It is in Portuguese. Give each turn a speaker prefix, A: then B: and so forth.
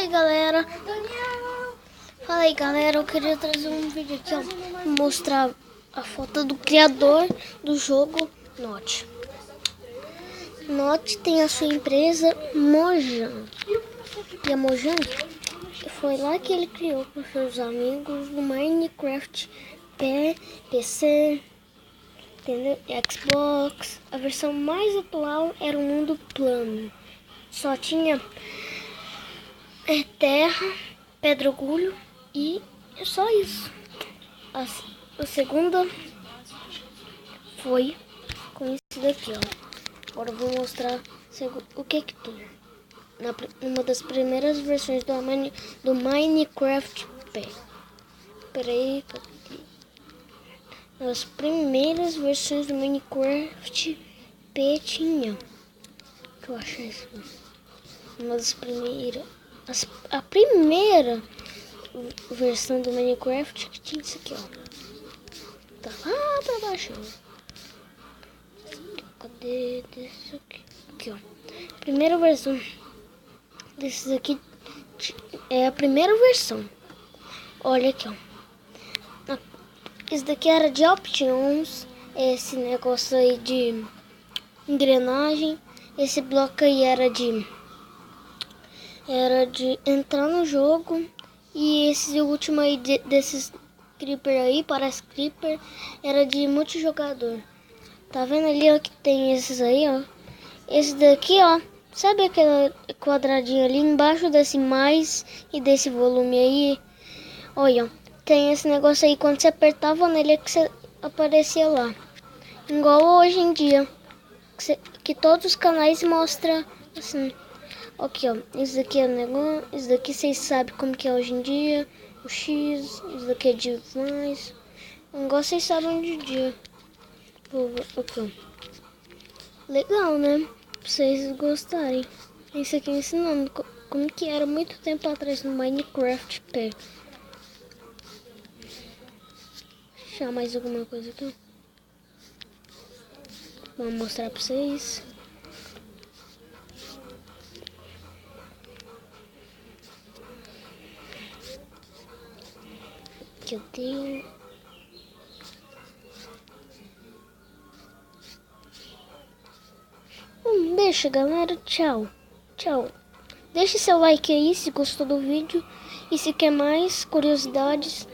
A: aí galera, eu queria trazer um vídeo aqui, ó, mostrar a foto do criador do jogo Note. Note tem a sua empresa Mojang, e a Mojang foi lá que ele criou com seus amigos o Minecraft PC, entendeu? Xbox. A versão mais atual era o mundo plano, só tinha terra, pedra, orgulho e só isso. A segunda foi com isso daqui, ó. Agora eu vou mostrar o que tem. Uma das primeiras versões do Minecraft P. Peraí, as primeiras versões do Minecraft P tinha. Que eu achei isso. Uma das primeiras. A primeira versão do Minecraft que tinha isso aqui, ó. Tá lá pra baixo. Cadê desse aqui? Aqui, ó. Primeira versão desses aqui é a primeira versão. Olha aqui, ó. Esse daqui era de options. Esse negócio aí de engrenagem. Esse bloco aí era de entrar no jogo. E esse último aí desses creeper aí, parece creeper, era de multijogador. Tá vendo ali, ó, que tem esses aí, ó. Esse daqui, ó, sabe aquele quadradinho ali embaixo desse mais e desse volume aí? Olha, tem esse negócio aí, quando você apertava nele é que você aparecia lá. Igual hoje em dia, que todos os canais mostram assim. Aqui, ó, esse daqui é o negócio, esse daqui vocês sabem como que é hoje em dia. O X, esse daqui é de mais. O negócio vocês sabem hoje em dia. Aqui, ó. Legal, né? Pra vocês gostarem. Esse aqui ensinando como que era muito tempo atrás no Minecraft P. Deixa mais alguma coisa aqui. Vou mostrar pra vocês. Aqui eu tenho. Um beijo, galera. Tchau. Deixe seu like aí se gostou do vídeo. E se quer mais curiosidades,